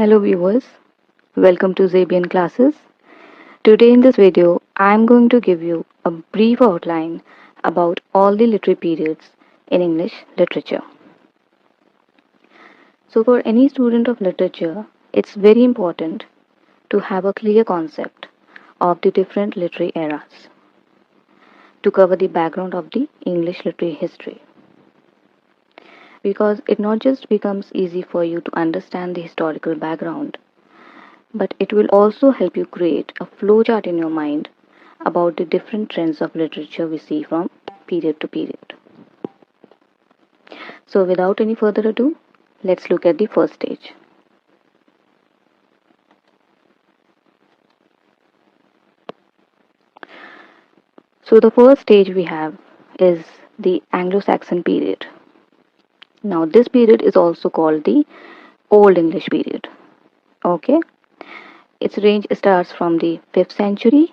Hello viewers, welcome to Zebian classes. Today in this video, I am going to give you a brief outline about all the literary periods in English literature. So for any student of literature, it's very important to have a clear concept of the different literary eras to cover the background of the English literary history. Because it not just becomes easy for you to understand the historical background, but it will also help you create a flowchart in your mind about the different trends of literature we see from period to period. So, without any further ado, let's look at the first stage. So, the first stage we have is the Anglo-Saxon period. Now, this period is also called the Old English period. Okay, its range starts from the 5th century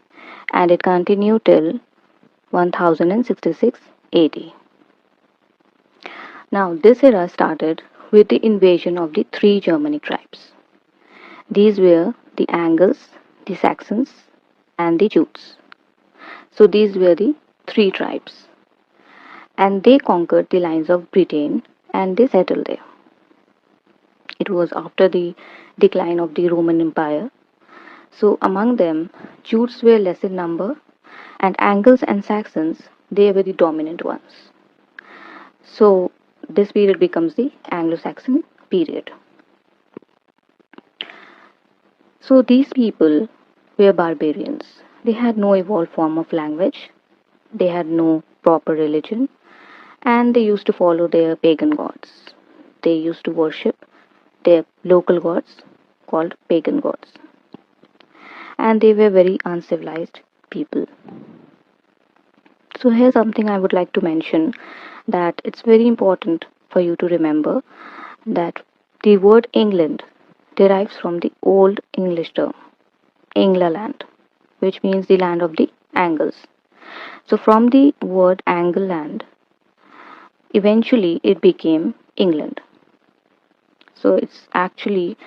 and it continued till 1066 AD. Now, this era started with the invasion of the three Germanic tribes. These were the Angles, the Saxons, and the Jutes. So, these were the three tribes, and they conquered the lines of Britain and they settled there. It was after the decline of the Roman Empire. So, among them, Jutes were less in number, and Angles and Saxons they were the dominant ones. So, this period becomes the Anglo-Saxon period. So these people were barbarians. They had no evolved form of language, they had no proper religion, and they used to follow their pagan gods. They used to worship their local gods called pagan gods. And they were very uncivilized people. So here's something I would like to mention, that it's very important for you to remember that the word England derives from the Old English term England, which means the land of the Angles. So from the word Angleland, eventually it became England. So it's actually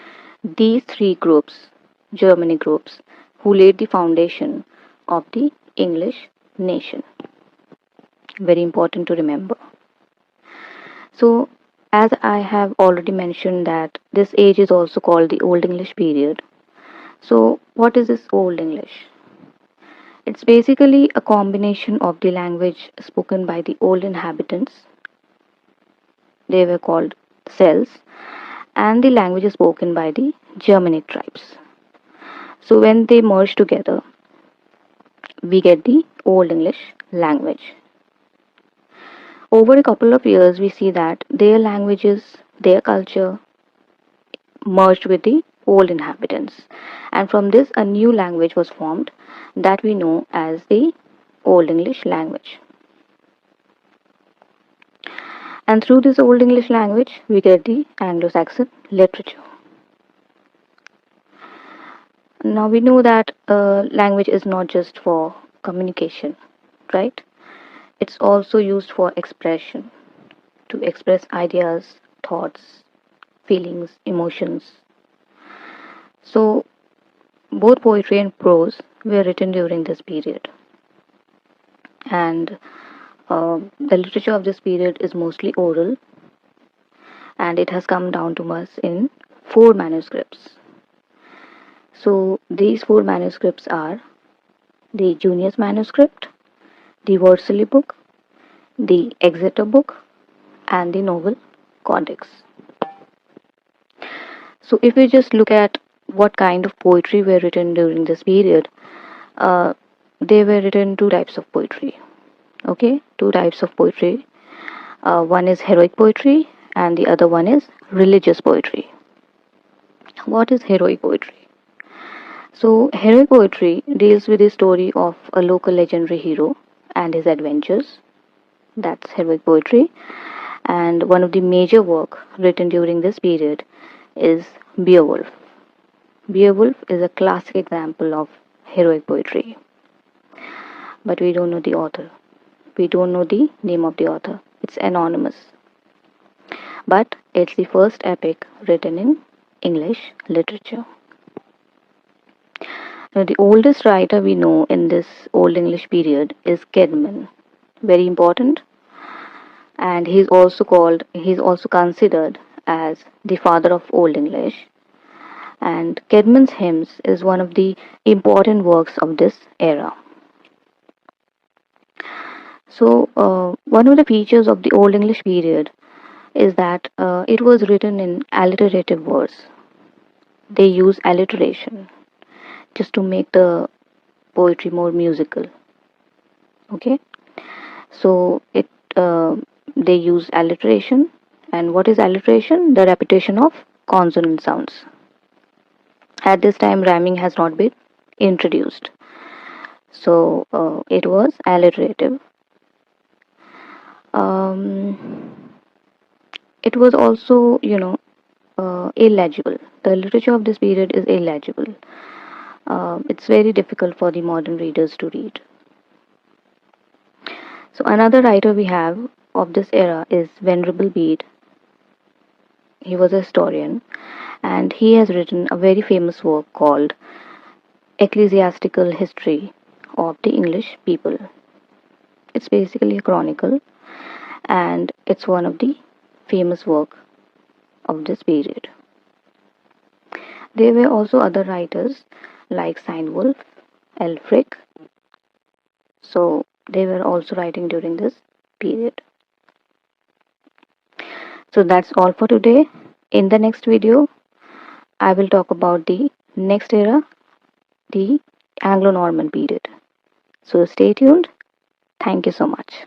these three groups, Germanic groups, who laid the foundation of the English nation. Very important to remember. So as I have already mentioned that this age is also called the Old English period. So what is this Old English? It's basically a combination of the language spoken by the old inhabitants, they were called Celts, and the languages spoken by the Germanic tribes. So when they merge together, we get the Old English language. Over a couple of years, we see that their languages, their culture merged with the old inhabitants, and from this, a new language was formed that we know as the Old English language. And through this Old English language, we get the Anglo-Saxon literature. Now we know that language is not just for communication, right? It's also used for expression, to express ideas, thoughts, feelings, emotions. So both poetry and prose were written during this period. And the literature of this period is mostly oral, and it has come down to us in four manuscripts. So these four manuscripts are the Junius manuscript, the Worsley book, the Exeter book, and the Novel Codex. So if we just look at what kind of poetry were written during this period, they were written two types of poetry. Okay, two types of poetry. One is heroic poetry, and the other one is religious poetry. What is heroic poetry? So, heroic poetry deals with the story of a local legendary hero and his adventures. That's heroic poetry. And one of the major work written during this period is Beowulf. Beowulf is a classic example of heroic poetry. But we don't know the author. We don't know the name of the author. It's anonymous. But it's the first epic written in English literature. Now, the oldest writer we know in this Old English period is Kedman. Very important, and he's also considered as the father of Old English. And Kedman's hymns is one of the important works of this era. So, one of the features of the Old English period is that it was written in alliterative verse. They use alliteration just to make the poetry more musical. Okay, so it uh, they use alliteration, and what is alliteration? The repetition of consonant sounds. At this time, rhyming has not been introduced, so it was alliterative. Um, it was also, illegible. The literature of this period is illegible. It's very difficult for the modern readers to read. So another writer we have of this era is Venerable Bede. He was a historian, and he has written a very famous work called Ecclesiastical History of the English People. It's basically a chronicle, and it's one of the famous work of this period. There were also other writers like Seinwolf, Elfric, so they were also writing during this period. So that's all for today. In the next video, I will talk about the next era, the Anglo-Norman period. So stay tuned. Thank you so much.